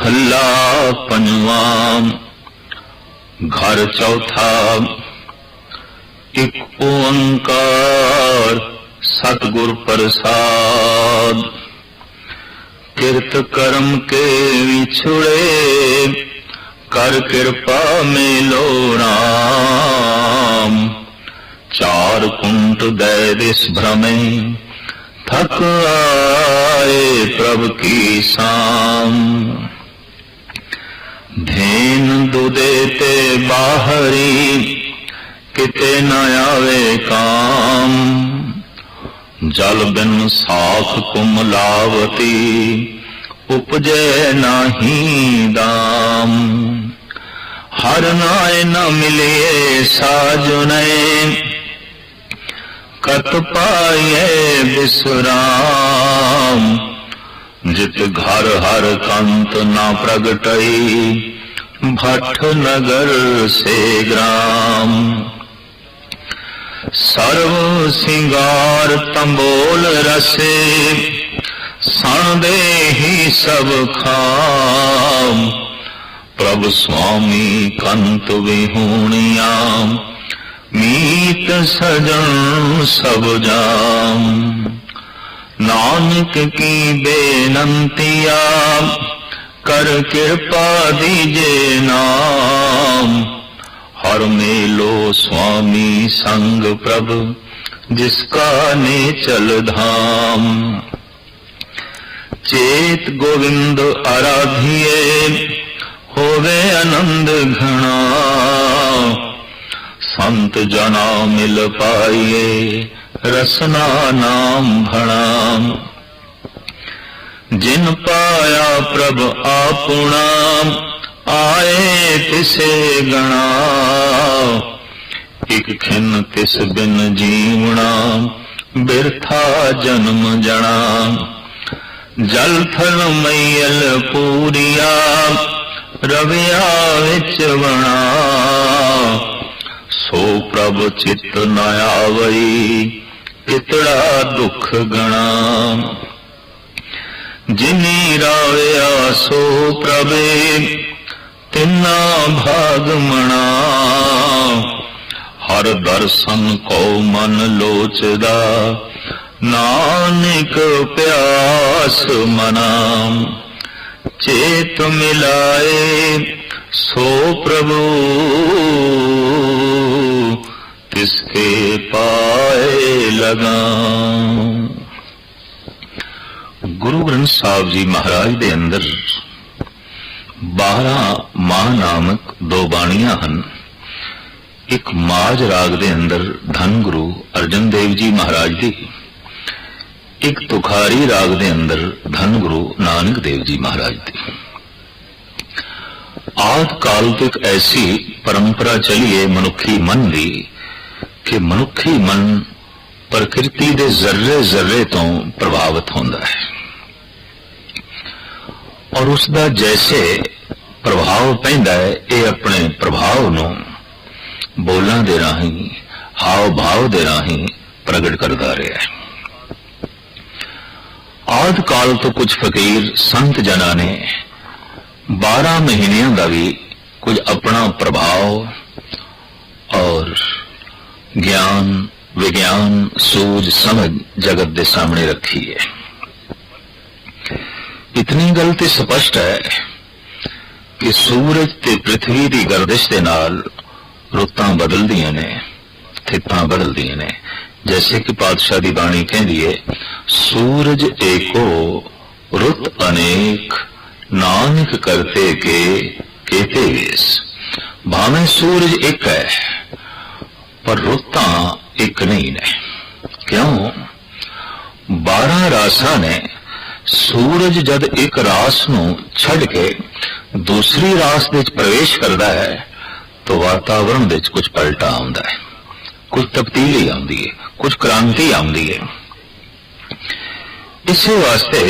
महला पंजवा। घर चौथा। एक ओंकार सतगुर प्रसाद। किरत कर्म के विछुड़े कर कृपा मेलो राम। चार कुंट दै दिस भ्रमे थक आए प्रभु की शाम। धेन दुदे ते बाहरी किते न आवे काम। जल बिन साख कुमलावती उपजे नाही दाम। हर नाय न मिले साजुने कत पाए विश्राम। जित घर हर कंत न प्रगटई भट्ट नगर से ग्राम। सर्व सिंगार तंबोल रसे सन देहि सब खाम। प्रभु स्वामी कंत विहूणियाम मीत सजन सब जाम। नानक की बेनंतिया कर कृपा दीजे नाम। हर मेलो स्वामी संग प्रभु जिसका नेचल धाम। चेत गोविंद आराधिए होवे आनंद घना। संत जना मिल पाइए रसना नाम भणाम। जिन पाया प्रभु आपुणा आए तिसे गणा। एक खिन तिस बिन जीवना बिरथा जन्म जना। जल थल मैयल पूरिया रविया विच बना। सो प्रभु चित न आवई इतड़ा दुख गणा। जिनी रावया सो प्रभे तिन्ना भाग मना। हर दर्शन को मन लोचदा नानक प्यास मना। चेत मिलाए सो प्रभु तिसके पाए लगा। गुरु ग्रंथ साहब जी महाराज दे अंदर 12 माह नामक 2 बाणियां ਹਨ। एक माज राग दे अंदर धन गुरु अर्जन देव जी महाराज दी। एक तुखारी राग दे अंदर धन गुरु नानक देव जी महाराज दी। आद काल तो एक ऐसी परंपरा चली है मनुखी मन दी कि मनुखी मन प्रकृति दे जर्रे जर्रे तो प्रभावित होता है और उसका जैसे प्रभाव पैंदा है ये अपने प्रभाव नूं बोलां दे राहीं हाव भाव दे राहीं प्रगट करता रहा है। आद काल तो कुछ फकीर संत जना ने 12 महीनों का भी कुछ अपना प्रभाव और ज्ञान विज्ञान सूझ समझ जगत के सामने रखी है। इतनी गल तो स्पष्ट है कि सूरज ते पृथ्वी की गर्दिश के नाल रुतां बदलदियां ने स्थितां बदलदियां ने। जैसे कि पातशाह की बाणी कहती है सूरज एको रुत अनेक नानक करते के केते वेस। भावें सूरज एक है पर रुतां एक नहीं ने। क्यों? 12 रासां ने सूरज जद एक रास नूं छड़ के दूसरी रास विच प्रवेश करता है तो वातावरण विच कुछ पलटा आउंदा है, कुछ तब्दीली आउंदी है, कुछ क्रांति आउंदी है। इसे वास्ते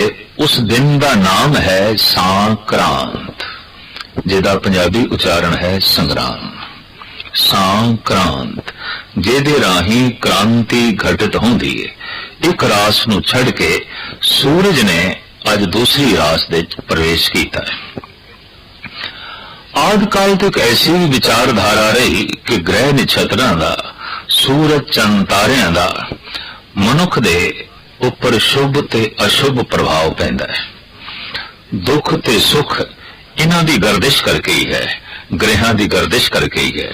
उस दिन का नाम है सांक्रांत, जिहदा पंजाबी उच्चारण है संग्राम। सांक्रांत जेदे राही क्रांति घटित होंदी है। एक रास नूं छड़ के सूरज ने अज दूसरी रास दे प्रवेश किया है। आदि काल तो एक ऐसी भी विचारधारा रही कि ग्रह नक्षत्रां दा, सूरज चंद तारियां दा मनुख दे उपर शुभ ते अशुभ प्रभाव पैंदा है। दुख ते सुख इन्हां दी गर्दिश करके ही है, ग्रहां दी गर्दिश करके ही है।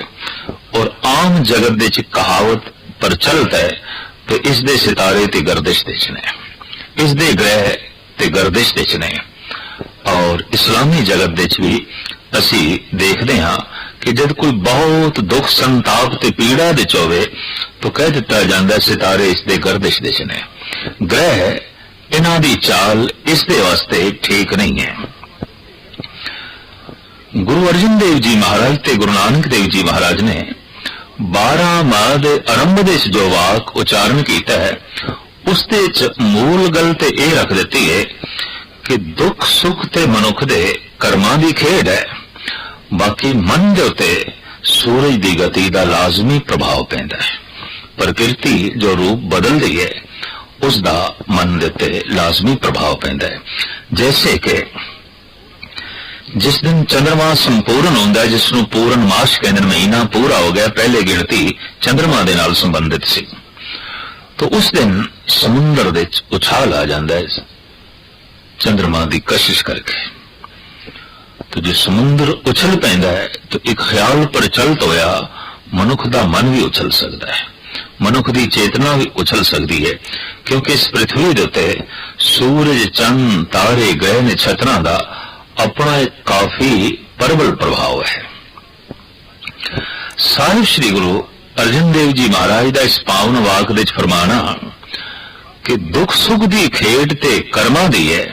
और आम जगत दे च कहावत प्रचलित है तो इस दे सितारे ते गर्दिश दे च ने, इस दे ग्रह ते गर्दिश दे च ने। और इस्लामी जगत दे च भी असी देखते हाँ कि जब कोई बहुत दुख संताप ते पीड़ा दे होवे तो कह दिता जाता सितारे इस दे गर्दिश दे च ने, ग्रह इन्हां दी चाल इस दे वास्ते ठीक नहीं है। गुरु अर्जन देव जी महाराज ते गुरु नानक देव जी महाराज ने 12 माह दे आरंभ दे जो वाक उच्चारण किया है उस दे च मूल गल ते यह रख देती है कि दुख सुख ते मनुख दे कर्मां दी खेड है, बाकी मन दे उत्ते सूरज दी गति दा लाजमी प्रभाव पैंदा है। प्रकृति जो रूप बदलदी है उसका मन दे उत्ते लाजमी प्रभाव पैंदा है। जैसे कि जिस दिन चंद्रमा संपूर्ण होंदा है, जिसनों पूर्ण मास कहंदे ने, महीना पूरा हो गया, पहले गिणती चंद्रमा दे नाल संबंधित सी, तो उस दिन समुंदर दे उछाल आ जाता है चंद्रमा की कशिश करके। तो जो समुद्र उछल पैंदा है तो एक ख्याल प्रचलित होया मनुख का मन भी उछल सकता है, मनुख की चेतना भी उछल सकती है, क्योंकि इस पृथ्वी के उत्ते सूरज चंद तारे ग्रह नक्षत्रां दा अपना एक काफी प्रबल प्रभाव है। साहिब श्री गुरु अर्जन देव जी महाराज का इस पावन वाक दे फरमाना कि दुख सुख की खेड ते कर्मां दी है,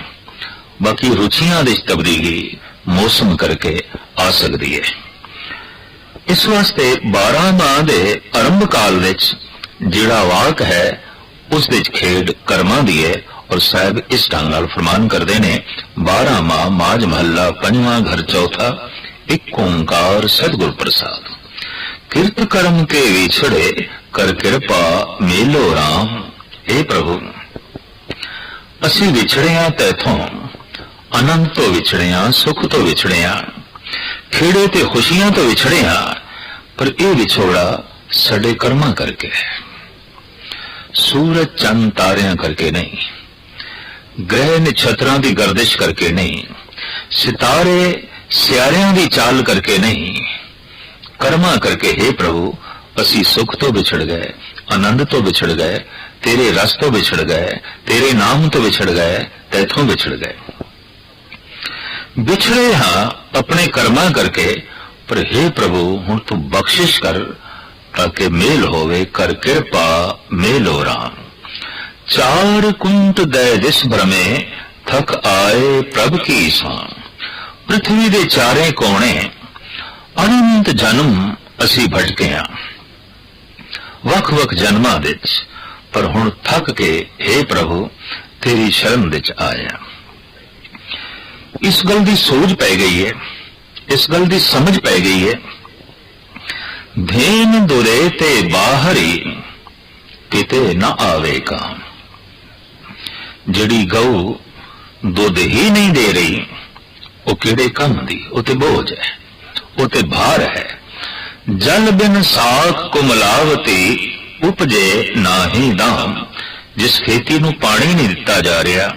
बाकी रुचियां दी तब्दीली मौसम करके आ सकती है। इस वास्ते 12 माह दे आरंभ काल विच जिहड़ा वाक है उस दे खेड कर्मां दी है। और साहब इस ढंग नाल फरमान करते ने 12 माह माज महला 5वां घर चौथा एक ओंकार सतगुर प्रसाद, किरत कर्म के विछड़े कर कृपा मेलो राम। हे प्रभु असी विछड़िया तैथों, आनंद तो विछड़िया, सुख तो विछड़िया, खेड़े ते खुशियां तो विछड़िया, पर यह विछोड़ा सड़े कर्मा करके है, सूरज चंद तारियां करके नहीं, ग्रह नक्षत्रां की गर्दिश करके नहीं, सितारे सियारियां की चाल करके नहीं, कर्मा करके। हे प्रभु असी सुख तो बिछड़ गए, आनंद तो बिछड़ गए, तेरे रस तो बिछड़ गए, तेरे नाम तो बिछड़ गए, तैथों बिछड़ गए, बिछड़े हाँ अपने कर्मा करके। पर हे प्रभु हुण तू बख्शिश कर ताकि मेल होवे, कर कृपा मेलो राम। 4 कुंट दय दिस भ्रमे थक आए प्रभ की सांग। पृथ्वी दे चारे कोने अनंत जन्म असी भटके हाँ, वख वख जन्मां विच, पर हुण थक के हे प्रभु तेरी शरण विच आया। इस गल की सोच पै गई है, इस गल की समझ पै गई है। धेन दुरे ते बाहरी किते न आवे काम। जड़ी गऊ दुध ही नहीं दे रही वो किड़े कम दी, वो ते बोझ है, वो ते भार है। जल बिन साख को मिलावती उपजे ना ही दाम। जिस खेती नू पानी नहीं दिता जा रहा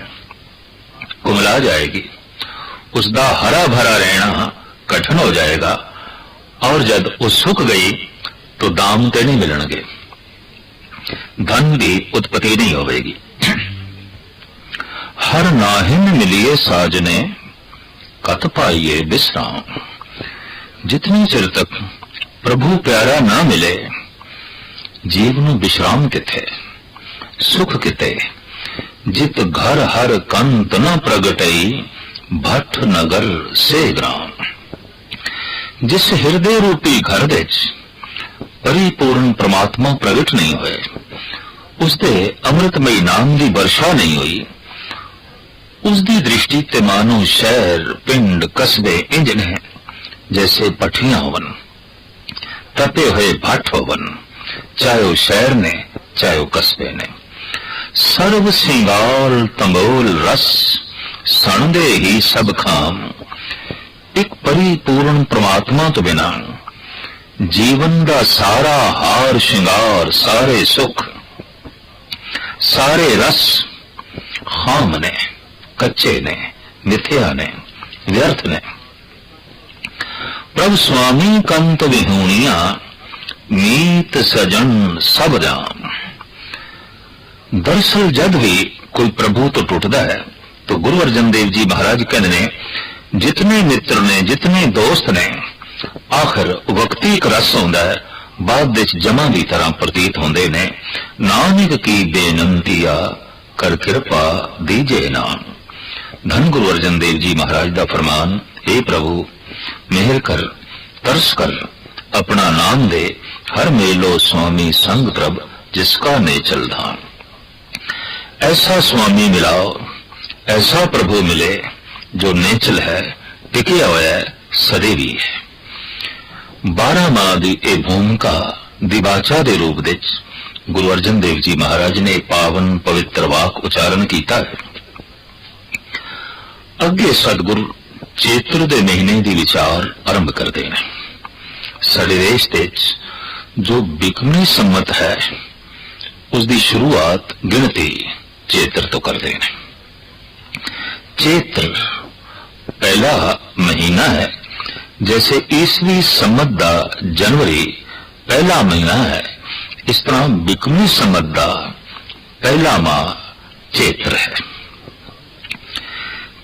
कुमला जाएगी, उसका हरा भरा रहना कठिन हो जाएगा, और जब वो सुख गई तो दाम ते नहीं मिलणगे, धन की उत्पत्ति नहीं होगी। हर नाहिन मिलिए साजने कत पाइए विश्राम। जितनी चिर तक प्रभु प्यारा ना मिले जीव नू विश्राम किथे, सुख किते। जित घर हर कंत न प्रगटई भट्ट नगर से ग्राम। जिस हृदय रूपी घर विच परिपूर्ण परमात्मा प्रगट नहीं हुए, उसके अमृतमयी नाम की वर्षा नहीं हुई, उसकी दृष्टि ते मानो शहर पिंड कस्बे इंज ने जैसे पठियां होवन, तपे हुए भट्ट होवन, चाहे वो शहर ने चाहे वो कस्बे ने। सर्व सिंगार तंबोल रस सणदे ही सब खाम। ਇੱਕ ਪਰਿਪੂਰਨ ਪ੍ਰਮਾਤਮਾ ਤੋਂ ਬਿਨਾਂ ਜੀਵਨ ਦਾ ਸਾਰਾ ਹਾਰ ਸ਼ਿੰਗਾਰ, ਸਾਰੇ ਸੁੱਖ, ਸਾਰੇ ਰਸ ਖਾਮ ਨੇ, ਕੱਚੇ ਨੇ, ਮਿਥਿਆ ਨੇ, ਵਿਅਰਥ ਨੇ। ਪ੍ਰਭ ਸੁਆਮੀ ਕੰਤ ਵਿਹੂਣੀਆਂ, ਮੀਤ ਸਜਣ ਸਭ ਜਾਮ। ਦਰਅਸਲ ਜਦ ਵੀ ਕੋਈ ਪ੍ਰਭੂ ਤੋਂ ਟੁੱਟਦਾ ਹੈ तो गुरु अर्जन देव जी महाराज कहते ने, जितने मित्र ने, जितने दोस्त ने, आखिर वक्ती एक रस होंदा है, बाद विच जमा की तरह प्रतीत होंदे ने। नानक की बेनंतिया कर कृपा दीजे नाम। धन गुरु अर्जन देव जी महाराज का फरमान, हे प्रभु मेहर कर, तरस कर, अपना नाम दे, हर मेलो स्वामी संग प्रभ, जिसका नेचल धाम। ऐसा स्वामी मिलाओ, ऐसा प्रभु मिले जो नेचल है, टिकिया हुआ है, सदैवी है। 12 माह की यह भूमिका दिबाचा के रूप में गुरु अर्जन देव जी महाराज ने पावन पवित्र वाक उच्चारण किया है। अगे सतगुरु चेत्र के महीने की विचार आरंभ करते हैं। साडे देश जो बिकमी सम्मत है उसकी शुरुआत गिनती चेत्र तो करते हैं। चेत्र पहला महीना है, जैसे ईसवी सम्मत का जनवरी पहला महीना है, इस तरह बिकमी सम्मत का पहला माह चेत्र है।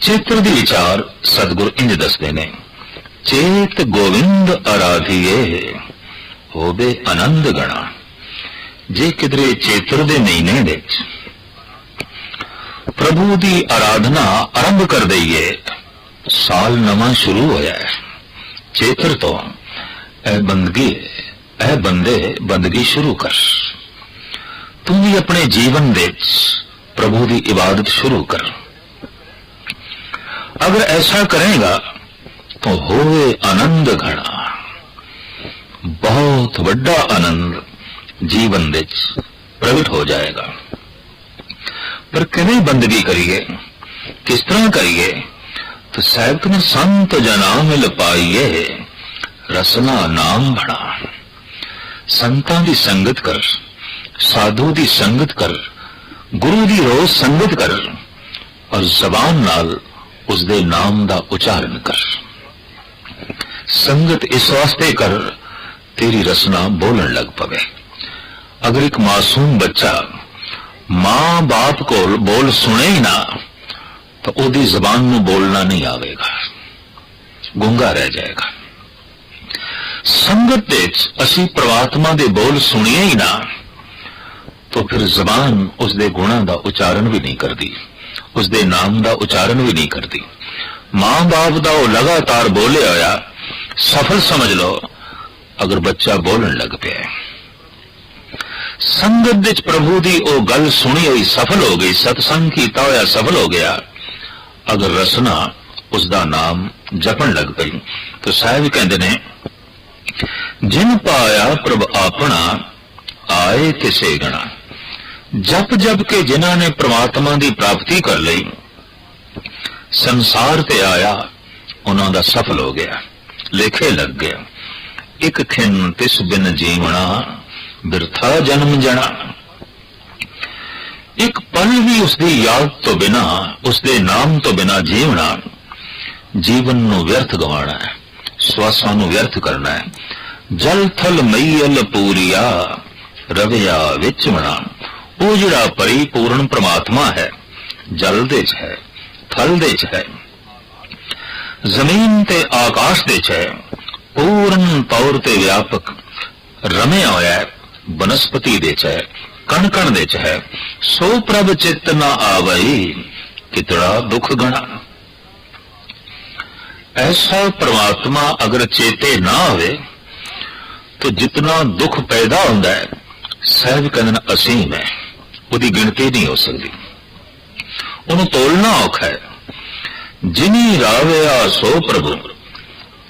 चेत्र के विचार सतगुरु इंज दसते ने, चेत गोविंद आराधिए होवे आनंद गणा। जे किधरे चेत्र के महीने दे प्रभु की आराधना आरंभ कर दईए, साल नवा शुरू होया है। चेत्र तो ऐ बंदगी, ऐ बंदे बंदगी शुरू कर। तू भी अपने जीवन दे प्रभु की इबादत शुरू कर। अगर ऐसा करेगा तो होवे आनंद घना, बहुत बड़ा आनंद जीवन दे प्रगट हो जाएगा। पर किवें बंदगी करिए, किस तरह करिए? तो साहिब ने संत जना मिल पाइए, रसना नाम बना। संतां की संगत कर, साधु की संगत कर, गुरु की रोज संगत कर, और जबान नाल उसदे नाम दा उच्चारण कर। संगत इस वास्ते कर तेरी रसना बोलन लग पवे। अगर एक मासूम बच्चा मां बाप को बोल सुने ही ना तो ओदी जबान में बोलना नहीं आवेगा, गूंगा रह जाएगा। संगत असी परमात्मा दे बोल सुनिए ही ना तो फिर जबान उसदे गुणा का उच्चारण भी नहीं करती, उसदे नाम का उच्चारण भी नहीं करती। मां बाप का वो लगातार बोले होया सफल समझ लो अगर बच्चा बोलन लग पिया। संगत विच प्रभु की वो गल सुनी हुई सफल हो गई, सत्संग कीता होया सफल हो गया। अगर रसना उसका नाम जपन लग गई तो साहिब कहते ने, जिन पाया प्रभ अपना आए किसे गणा। जप जप के जिन्हां ने परमात्मा की प्राप्ति कर ली, संसार ते आया उन्हां दा सफल हो गया, लेखे लग गया। एक खिन तिस बिन जीवना बिरथा जन्म जना। एक पल भी उसकी याद तो बिना, उसके नाम तो बिना जीवना, जीवन नू व्यर्थ गवाना है, श्वासां नू व्यर्थ करना है। जल थल मईयल पूरिया रविया विच बना। वो जिहड़ा परिपूर्ण परमात्मा है, जल दे च है, थल दे च है, जमीन ते आकाश दे च है, पूर्ण तौर ते व्यापक रमिया होया है, वनस्पति दे च है, कण कण दे च है। सो प्रभ चित्त ना आवई कितड़ा दुख गणा। ऐसा परमात्मा अगर चेते ना आवे तो जितना दुख पैदा होता है सहज कहना असीम है, उसकी गिनती नहीं हो सकती, उन्हें तोलना औखा है। जिनी राविया सो प्रभु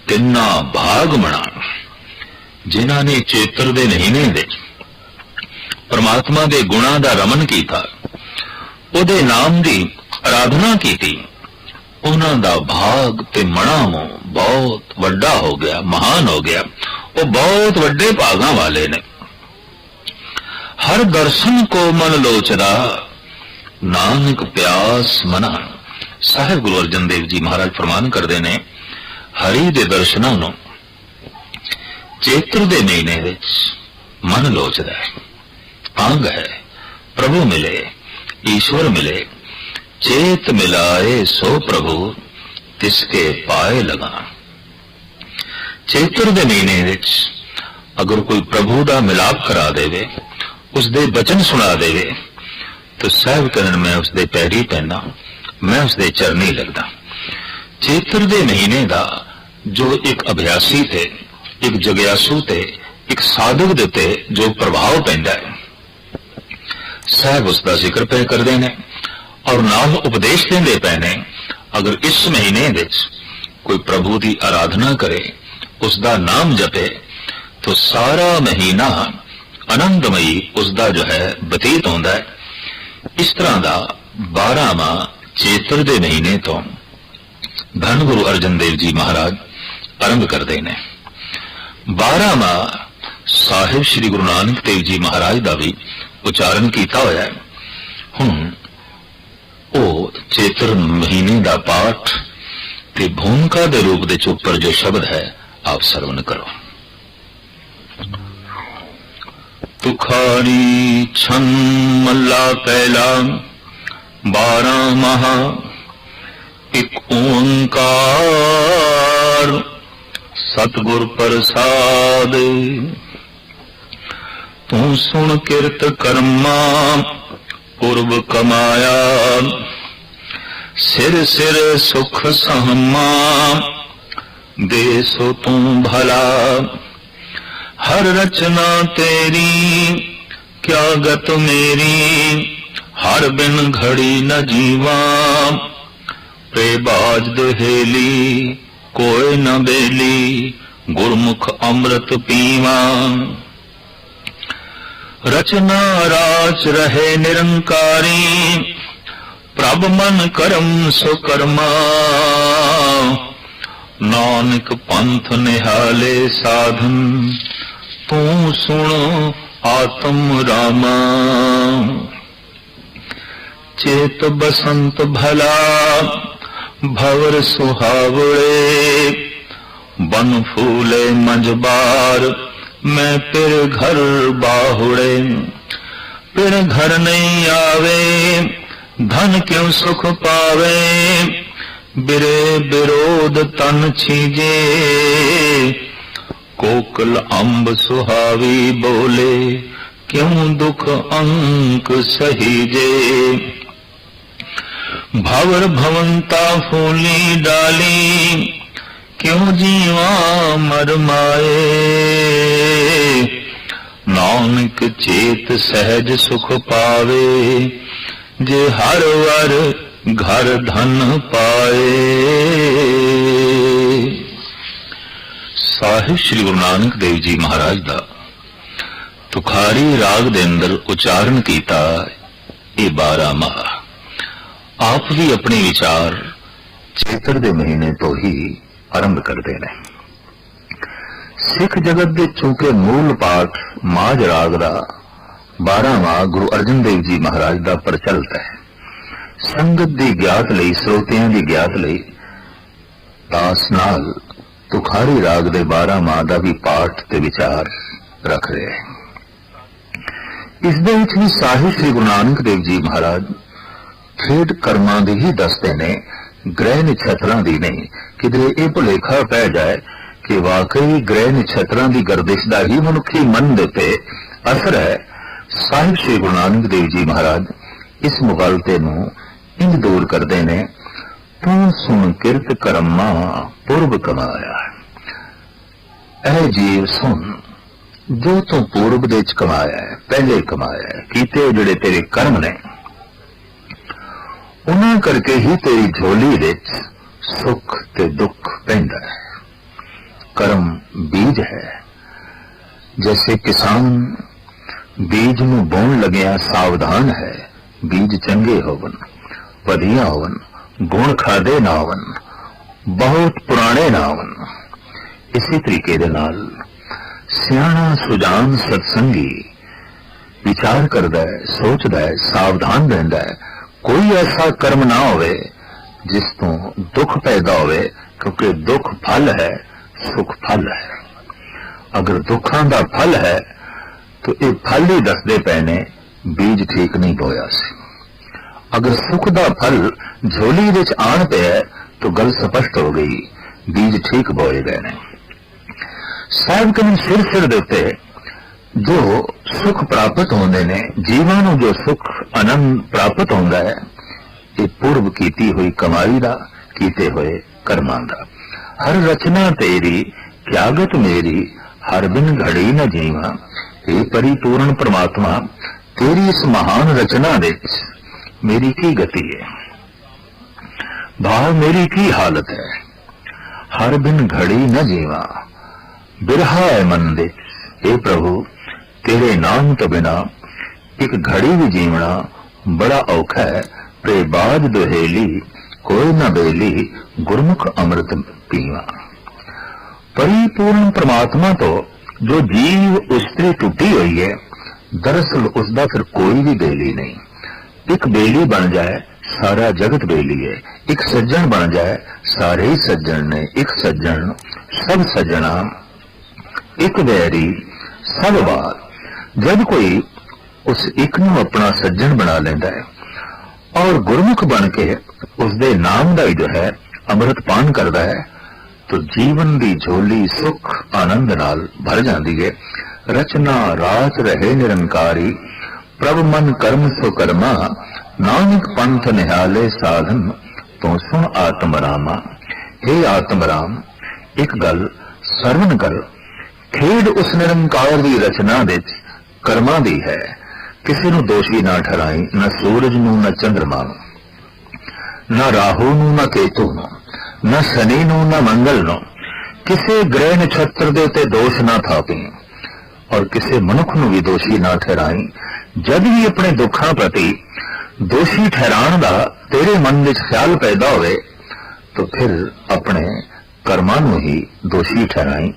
तिन्ना भाग मना। जिन्हां ने चेत्र दे महीने दे परमात्मा दे गुणा दा रमन कीता, उहदे नाम दी आराधना कीती, ਉਹਨਾਂ ਦਾ ਭਾਗ ਤੇ ਮਣਾ ਬਹੁਤ ਵੱਡਾ ਹੋ ਗਿਆ, ਮਹਾਨ ਹੋ ਗਿਆ। ਉਹ ਬਹੁਤ ਵੱਡੇ ਭਾਗਾਂ ਵਾਲੇ ਨੇ। ਹਰ ਦਰਸ਼ਨ ਕੋ ਮਨ ਲੋਚਦਾ, ਨਾਨਕ ਪਿਆਸ ਮਨਾ। ਸਾਹਿਬ ਗੁਰੂ ਅਰਜਨ ਦੇਵ ਜੀ ਮਹਾਰਾਜ ਫਰਮਾਨ ਕਰਦੇ ਨੇ, ਹਰੀ ਦੇ ਦਰਸ਼ਨਾਂ ਨੂੰ ਚੇਤਰ ਦੇ ਮਹੀਨੇ ਵਿੱਚ ਮਨ ਲੋਚਦਾ ਹੈ, ਅੰਗ ਹੈ। ਪ੍ਰਭੂ ਮਿਲੇ, ਈਸ਼ਵਰ ਮਿਲੇ, ਚੇਤ ਮਿਲਾਏ ਸੋ ਪ੍ਰਭੂ ਤਿਸਕੇ ਪਾਏ ਲਗਾ। ਚੇਤਰ ਦੇ ਮਹੀਨੇ ਵਿੱਚ ਅਗਰ ਕੋਈ ਪ੍ਰਭੂ ਦਾ ਮਿਲਾਪ ਕਰਾ ਦੇਵੇ, ਉਸਦੇ ਬਚਨ ਸੁਣਾ ਦੇਵੇ, ਤਾਂ ਸਾਹਿਬ ਕਰਨ ਮੈਂ ਉਸਦੇ ਪੈਰੀ ਪੈਣਾ, ਮੈਂ ਉਸਦੇ ਚਰਨੀ ਲੱਗਦਾ। ਚੇਤਰ ਦੇ ਮਹੀਨੇ ਦਾ ਜੋ ਇੱਕ ਅਭਿਆਸੀ ਤੇ, ਇੱਕ ਜਗਿਆਸੂ ਤੇ, ਇੱਕ ਸਾਧਕ ਦੇ ਉੱਤੇ ਜੋ ਪ੍ਰਭਾਵ ਪੈਂਦਾ ਹੈ, ਸਾਹਿਬ ਉਸ ਦਾ ਜ਼ਿਕਰ ਪੈ ਕਰਦੇ ਨੇ ਔਰ ਨਾਲ ਉਪਦੇਸ਼ ਦਿੰਦੇ ਪਏ ਨੇ। ਅਗਰ ਇਸ ਮਹੀਨੇ ਵਿੱਚ ਕੋਈ ਪ੍ਰਭੂ ਦੀ ਆਰਾਧਨਾ ਕਰੇ, ਉਸ ਦਾ ਨਾਮ ਜਪੇ, ਤਾਂ ਸਾਰਾ ਮਹੀਨਾ ਆਨੰਦਮਈ ਉਸ ਦਾ ਜੋ ਹੈ ਬਤੀਤ ਹੁੰਦਾ ਹੈ। ਇਸ ਤਰ੍ਹਾਂ ਦਾ 12ਵਾਂ ਚੇਤਰ ਦੇ ਮਹੀਨੇ ਤੋਂ ਧੰਨ ਗੁਰੂ ਅਰਜਨ ਦੇਵ ਜੀ ਮਹਾਰਾਜ ਆਰੰਭ ਕਰਦੇ ਨੇ। 12ਵਾਂ ਸਾਹਿਬ ਸ੍ਰੀ ਗੁਰੂ ਨਾਨਕ ਦੇਵ ਜੀ ਮਹਾਰਾਜ ਦਾ ਵੀ ਉਚਾਰਨ ਕੀਤਾ ਹੋਇਆ ਹੈ। ਹੁਣ ਉਹ ਚੇਤਰ ਮਹੀਨੇ ਦਾ ਪਾਠ ਤੇ ਭੂਮਿਕਾ ਦੇ ਰੂਪ ਦੇ ਉੱਪਰ ਜੋ ਸ਼ਬਦ ਹੈ ਆਪ ਸਰਵਨ ਕਰੋ। ਤੁਖਾਰੀ ਛੰਨ ਮੱਲਾ ਪਹਿਲਾ 12 ਮਹਾ ਇੱਕ ਓੰਕਾਰ ਸਤਿਗੁਰ ਪ੍ਰਸਾਦ। ਤੂੰ ਸੁਣ ਕਿਰਤ ਕਰਮਾ ਪੁਰਬ ਕਮਾਇਆ, ਸਿਰ ਸਿਰ ਸੁਖ ਸਹਮਾ ਦੇ ਸੋ ਤੂੰ ਭਲਾ। ਹਰ ਰਚਨਾ ਤੇਰੀ ਕਿਆ ਗਤ ਮੇਰੀ, ਹਰ ਬਿਨ ਘੜੀ ਨ ਜੀਵਾ। ਪ੍ਰੇਬਾਜ ਦੁਹੇਲੀ ਕੋਇ ਨ ਬੇਲੀ, ਗੁਰਮੁਖ ਅੰਮ੍ਰਿਤ ਪੀਵਾ। ਰਚਨਾ ਰਾਚ ਰਹੇ ਨਿਰੰਕਾਰੀ, ਪ੍ਰਭ ਮਨ ਕਰਮ ਸੋ ਕਰਮਾ। ਨਾਨਕ ਪੰਥ ਨਿਹਾਲੇ ਸਾਧਨ, ਤੂੰ ਸੁਣ ਆਤਮ ਰਾਮਾ। ਚੇਤ ਬਸੰਤ ਭਲਾ ਭਵਰ ਸੁਹਾਵੜੇ, ਬਨ ਫੂਲੇ ਮੰਜਬਾਰ ਮੈਂ ਪਿਰ ਘਰ ਬਾਹੁੜੇ। ਪਿਰ ਘਰ ਨਹੀਂ ਆਵੇ ਧਨ ਕਿਉ ਸੁਖ ਪਾਵੇ, ਬਿਰੇ ਬਿਰੋਧ ਤਨ ਛੀਜੇ। ਕੋਕਲ ਅੰਬ ਸੁਹਾਵੀ ਬੋਲੇ, ਕਿਉ ਦੁਖ ਅੰਕ ਸਹੀਜੇ। ਭਵਰ ਭਵੰਤਾ ਫੂਲੀ ਡਾਲੀ, ਕਿਉ ਜੀਵਾ ਮਰ ਮਾਏ। ਨਾਨਕ ਚੇਤ ਸਹਿਜ ਸੁਖ ਪਾਵੇ, ਜੇ ਹਰ ਵਰ ਘਰ ਧਨ ਪਾਏ। ਸਾਹਿਬ ਸ੍ਰੀ ਗੁਰੂ ਨਾਨਕ ਦੇਵ ਜੀ ਮਹਾਰਾਜ ਦਾ ਤੁਖਾਰੀ ਰਾਗ ਦੇ ਅੰਦਰ ਉਚਾਰਨ ਕੀਤਾ ਇਹ 12 ਮਾਹ। ਆਪ ਵੀ ਆਪਣੇ ਵਿਚਾਰ ਚੇਤਰ ਦੇ ਮਹੀਨੇ ਤੋਂ ਹੀ ਆਰੰਭ ਕਰਦੇ ਨੇ। ਸਿੱਖ ਜਗਤ ਦੇ ਚੂੰਕਿ ਮੂਲ ਪਾਠ ਮਾਝ ਰਾਗ ਦਾ 12ਵਾਂ ਗੁਰੂ ਅਰਜਨ ਦੇਵ ਜੀ ਮਹਾਰਾਜ ਦਾ ਪ੍ਰਚਲਿਤ ਹੈ। ਸੰਗਤ ਦੀ ਗਿਆਤ ਲਈ, ਸਰੋਤਿਆਂ ਦੀ ਗਿਆਤ ਲਈ ਦਾਸ ਨਾਲ ਤੁਖਾਰੀ ਰਾਗ ਦੇ 12 ਮਾਹ ਦਾ ਵੀ ਪਾਠ ਤੇ ਵਿਚਾਰ ਰੱਖ ਰਹੇ ਹੈ। ਇਸ ਦੇ ਵਿੱਚ ਵੀ ਸਾਹਿਬ ਸ੍ਰੀ ਗੁਰੂ ਨਾਨਕ ਦੇਵ ਜੀ ਮਹਾਰਾਜ ਖੇਡ ਕਰਮਾਂ ਦੀ ਹੀ ਦੱਸਦੇ ਨੇ, ਗ੍ਰਹਿ ਨਛੱਤਰਾਂ ਦੀ ਨਹੀਂ। ਕਿਧਰੇ ਇਹ ਭੁਲੇਖਾ ਪੈ ਜਾਏ ਕਿ ਵਾਕਈ ਗ੍ਰਹਿ ਨਛੱਤਰਾਂ ਦੀ ਗਰਦਿਸ਼ ਦਾ ਹੀ ਮਨੁੱਖੀ ਮਨ ਦੇ ਉੱਤੇ ਅਸਰ ਹੈ। ਸਾਹਿਬ ਸ੍ਰੀ ਗੁਰੂ ਨਾਨਕ ਦੇਵ ਜੀ ਮਹਾਰਾਜ ਇਸ ਮੁਗਲਤੇ ਨੂੰ ਇੰਜ ਦੂਰ ਕਰਦੇ ਨੇ, ਤੂੰ ਸੁਣ ਕਿਰਤ ਕਰਮਾ ਪੁਰਬ ਕਮਾਇਆ। ਇਹ ਜੀਵ ਸੁਣ, ਜੋ ਤੂੰ ਪੂਰਬ ਦੇ ਵਿੱਚ ਕਮਾਇਆ ਹੈ, ਪਹਿਲੇ ਕਮਾਇਆ ਹੈ, ਕੀਤੇ ਜਿਹੜੇ ਤੇਰੇ ਕਰਮ ਨੇ, ਉਹਨਾਂ ਕਰਕੇ ਹੀ ਤੇਰੀ ਝੋਲੀ ਵਿੱਚ ਸੁੱਖ ਤੇ ਦੁੱਖ ਪੈਂਦਾ ਹੈ। ਕਰਮ ਬੀਜ ਹੈ। ਜੈਸੇ ਕਿਸਾਨ ਬੀਜ ਨੂੰ ਬੋਣ ਲੱਗਿਆ ਸਾਵਧਾਨ ਹੈ, ਬੀਜ ਚੰਗੇ ਹੋਵਨ, ਵਧੀਆ ਹੋਵਨ, गुण खादे नावन, बहुत पुराने नावन। इसी तरीके दे नाल सियाणा सुजान सत्संगी विचार करदा है, सोचदा है, सावधान रहंदा है, कोई ऐसा कर्म ना होवे जिस तो दुख पैदा होवे, क्योंकि दुख फल है, सुख फल है। अगर दुखां दा फल है तो ये फल ही दसदे पए ने बीज ठीक नहीं बोया सी। अगर सुख दा फल झोली विच आण पिया तो गल स्पष्ट हो गई, बीज ठीक बोए गए ने। साहब कहीं सिर सिर देते जो सुख प्राप्त होंदे ने, जीवन नूं जो सुख आनंद प्राप्त होंदा है, ये पूर्व कीती हुई कमाई दा, कीते हुए कर्मां दा। हर रचना तेरी त्यागत मेरी, हर बिन घड़ी न जीवा। हे परिपूर्ण परमात्मा, तेरी इस महान रचना विच मेरी की गति है, भाव मेरी की हालत है। हर बिन घड़ी न जीवा, बिरहा है मन दे। हे प्रभु, तेरे नाम तो बिना एक घड़ी भी जीवना बड़ा औखा है। प्रेबाज दुहेली कोई न बेली, गुरमुख अमृत पीवा। परिपूर्ण परमात्मा तो जो जीव उससे टूटी हुई है, दरअसल उसका फिर कोई भी बेली नहीं। एक बेली बन जाए सारा जगत बेली है, एक सज्जन बन जाए सारे ही सज्जन ने। एक सज्जन सब सज्जना, एक वैरी सब वार। जब कोई उस एक नूं अपना सज्जन बना लेंदा है और गुरमुख बन के उसदे नाम दा ही जो है अमृत पान करता है, तो जीवन दी झोली सुख आनंद नाल भर जाती है। रचना रात रहे निरंकारी, प्रभ मन कर्म सो कर्मा। नानक पंथ निहाले साधन, तो सुन आत्म रामा। हे आत्म राम, एक गल सरवण कर, खेड उस निरंकार दी रचना विच कर्मां दी है। किसी नूं दोषी ना ठहराई, न सूरज नूं न चंद्रमा नूं, न राहु नूं न केतु नूं, न शनि नूं न मंगल नूं। किसी ग्रह नक्षत्र दे ते दोष ना थापी और किसी मनुख नूं भी दोषी ना ठहराई। जब भी अपने दुखां प्रति दोषी ठहराण दा तेरे मन विच ख्याल पैदा होवे, तो फिर अपने कर्मां नूं ही दोषी ठहराई।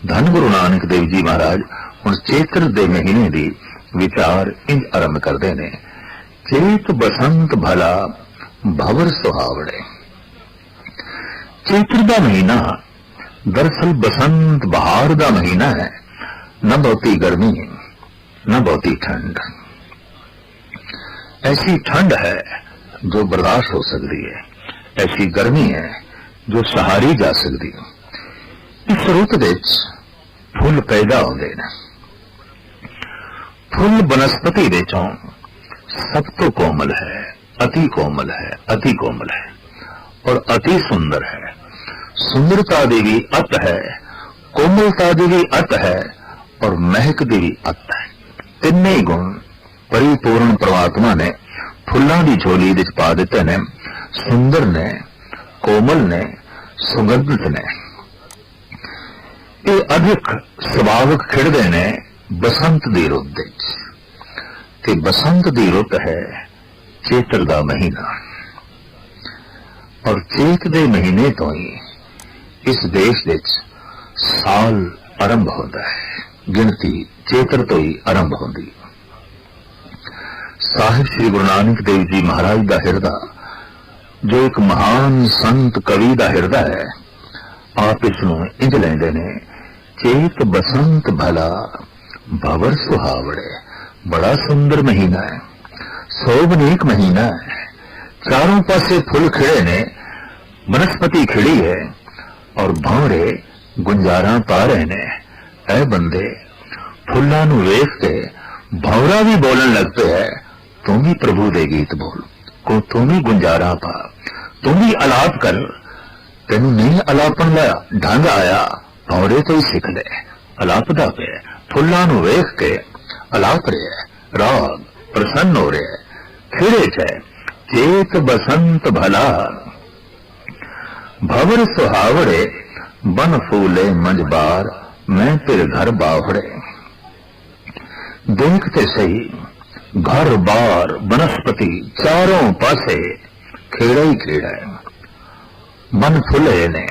धन गुरु नानक देव जी महाराज हुण चेत्र दे महीने दी विचार इंज आरंभ करते ने। चेत बसंत भला भवर सुहावड़े। चैत्र का महीना दरअसल बसंत बहार का महीना है। न बहुती गर्मी न बहुती ठंड, ऐसी ठंड है जो बर्दाश्त हो सकती है, ऐसी गर्मी है जो सहारी जा सकती है। इस रुत विच फुल पैदा होंदे ने। फुल बनस्पति विचों सब तो कोमल है, अति कोमल है, अति कोमल है और अति सुंदर है। सुंदरता दी भी अत है, कोमलता दी भी अत है और महक दी भी अत है। तिन्ने ही गुण परिपूर्ण परमात्मा ने फुल्लां दी झोली विच पा दिते ने। सुंदर ने, कोमल ने, सुगंधित ने। ये अधिक सुभाविक खिड़दे ने बसंत दी रुत विच, ते बसंत दी रुत है चेत्र दा महीना। और चेत दे महीने तो ही इस देश विच साल आरंभ होता है। गिनती चेत्र तो ही आरंभ होती। साहिब श्री गुरु नानक देव जी महाराज का हिरदा, जो एक महान संत कवि का हिरदा है, आप इसनों इंज लेंदे ने। चेत बसंत भला भवर सुहावड़े। बड़ा सुंदर महीना है, शोभनीक महीना है। चारों पासे फुल खिड़े ने, वनस्पति खिड़ी है और भंवरे गुंजारा पा रहे ने। ऐ बंदे, फुल्लां नूं वेख के भंवरा भी बोलन लग पे है, तू भी प्रभु दे गीत बोल, को तू भी गुंजारा पा, तू भी अलाप कर। तेनू नहीं अलापन दा ढंग आया, भंवरे तो ही सीख ले। अलापदा पे फुल्लां नूं वेख के अलाप रहे, राग प्रसन्न हो रहे, खिड़े च चेत बसंत भला भवर सुहावड़े। बन फूले मंजबार मैं फिर घर बावड़े। देखते सही घर बार वनस्पति चारों पासे खेड़ा ही खेड़ा है, मन फुले ने,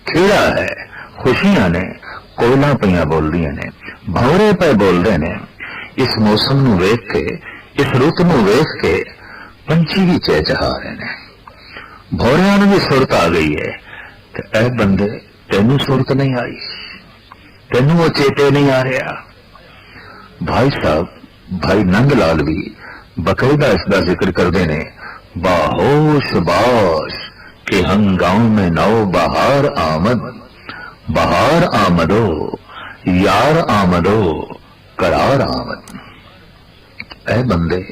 खेड़ा है, खुशियां ने, कोयला पईयां बोलदियां ने, भौरे पे बोलदे ने। इस मौसम नूं वेख के, इस रुत नूं वेख के पंछी भी चहचहा रहे ने। भौरियां नूं भी सुरत आ गई है, ते ऐ बंदे तेनू सुरत नहीं आई, तेनू वो चेते नहीं आ रहा। भाई साहब, भाई नंद लाल भी बकायदा इसका जिक्र करते ने, बाहोश बाश के हंगाम में नौ बहार आमद, बहार आमदो यार आमदो करार आमद। ऐ बंदे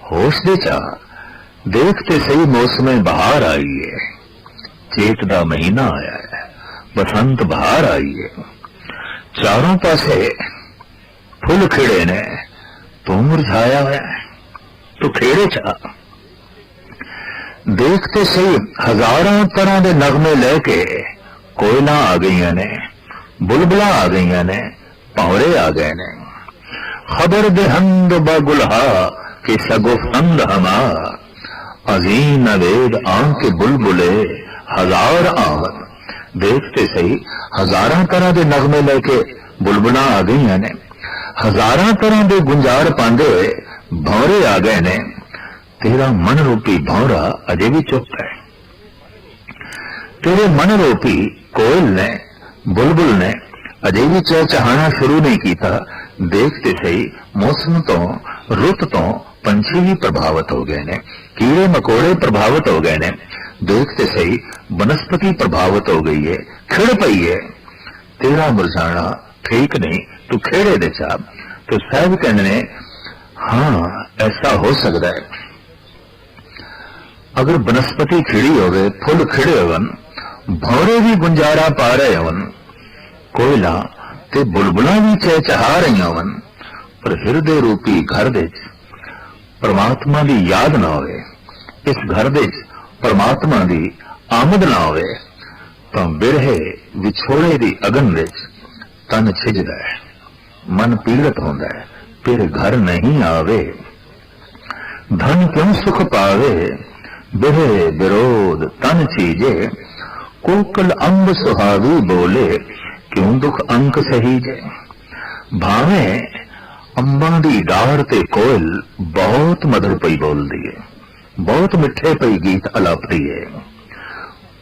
होश दे चा, देखते सही मौसम बहार आई है, चेत दा महीना आया है, बसंत बहार आई है, चारों पासे फुल खिड़े ने, तू मुरझाया है, तू खेड़े चा। देखते सही हजारों तरह के नगमे लेके कोयला आ गई ने, बुलबुला आ गई ने, भौरे आ गए ने। खबर देहंद बगुलहा के सगुफंद हमा, अजीम नवेद आंख के बुलबुले हजार आमद। देखते सही हजारों तरह के नगमे लेके बुलबुला आ गई ने, हजारों तरह के गुंजार पांदे हुए भौरे आ गए ने। तेरा मन रूपी भौरा अजे भी चुप है, तेरे मन रूपी कोयल ने, बुलबुल ने अजे भी चहचहाना शुरू नहीं किया। देखते सही मौसम तो, रुत तो पंछी भी प्रभावित हो गए ने, कीड़े मकोड़े प्रभावित हो गए ने। देखते सही वनस्पति प्रभावित हो गई है, खिड़ पई है। तेरा मुरझाना ठीक नहीं, तू खेड़े दे चा। तो साहब कहने, हाँ ऐसा हो सकता है। अगर वनस्पति खिड़ी होवे, फुल खिड़े होवन, भौरे भी गुंजारा पा रहे होवन, कोयला ते बुलबुला भी चहचहा रही होवन, पर हिरदे रूपी घर दे परमात्मा की याद ना होवे, इस घर दे परमात्मा की आमद ना होवे, तो बिरहे विछोड़े की अगन विच तन छिजदा है, मन पीड़ित होंदा है, फिर घर नहीं आवे। धन क्यों सुख पावे, बिरहे विरोध तन चीजे, कोकल अंब सुहावी बोले, क्यों दुख अंक सहीजे। भावे अंबा दी डार ते कोयल बहुत मधुर पई बोलदी है, बहुत मिठे पई गीत अलापदी है,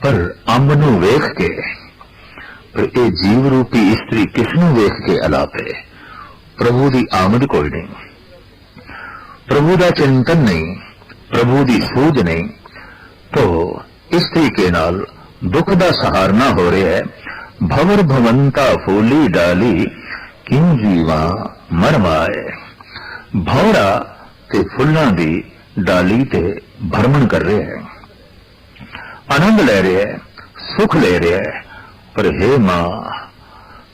पर अंब नू वेख के, पर ए जीव रूपी स्त्री किसनू वेख के अलापे। प्रभु दी आमद कोई नहीं, प्रभु दा चिंतन नहीं, प्रभु दी सूझ नहीं, तो इस तरीके नाल दुख दा सहारना हो रहा है। भवर भवंता फूली डाली, क्यों जीवा मरमाए। भौरा ते फुल्लां दी डाली ते भरमण कर रहे हैं, आनंद ले रहे हैं, सुख ले रहे हैं, पर हे मां,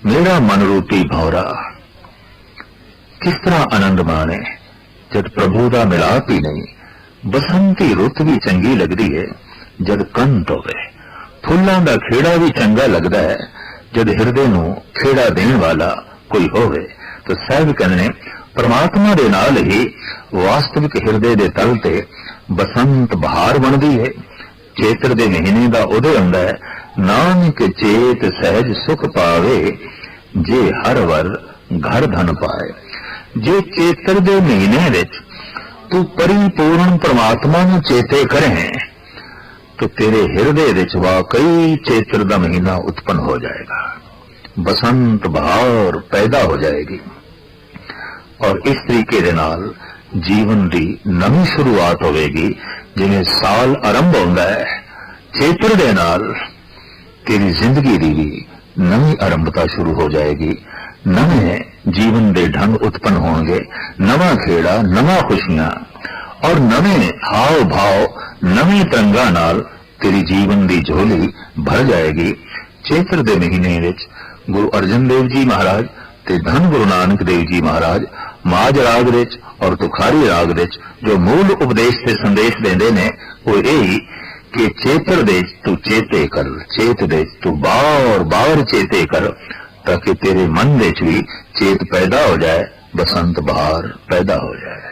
मेरा मन रूपी भौरा किस तरह आनंद माने जब प्रभु दा मिलाप ही नहीं। बसंती रुत भी चंगी लगती है जब कंत होवे, फुल्लां दा खेड़ा भी चंगा लगता है जब हिरदे नू खेड़ा देने वाला कोई होवे। तो साहब कहने, परमात्मा दे नाल ही वास्तविक हिरदे दे तल ते बसंत बहार बनदी है। चेत्र दे महीने दा उदय हुंदा है, नानक चेत सहज सुख पावे, जे हर वर घर धन पाए। जे चेत्र दे महीने विच तू परिपूर्ण परमात्मा नू चेते करें, तो तेरे हिरदे विच वाकई चेत्र दा महीना उत्पन्न हो जाएगा, बसंत बहार पैदा हो जाएगी। और इस तरीके दे नाल जीवन की नवी शुरुआत होगी। जिवें साल आरंभ होंदा है, चेत्र दे नाल तेरी जिंदगी की भी नवी आरंभता शुरू हो जाएगी। नवे जीवन के ढंग उत्पन्न होंगे, नवा खेड़ा, नवा खुशियां और नवे हाव भाव, नवी तरंगा नाल तेरी जीवन की झोली भर जाएगी। चेत्र दे महीने विच गुरु अर्जन देव जी महाराज ते धन गुरु नानक देव जी महाराज माज राग विच और तुखारी राग विच जो मूल उपदेश से संदेश देंदे ने, वो यही कि चेत्र दे तू चेते कर, चेत दे तू बार बार चेते कर, ताकि तेरे मन विच भी चेत पैदा हो जाए, बसंत बहार पैदा हो जाए।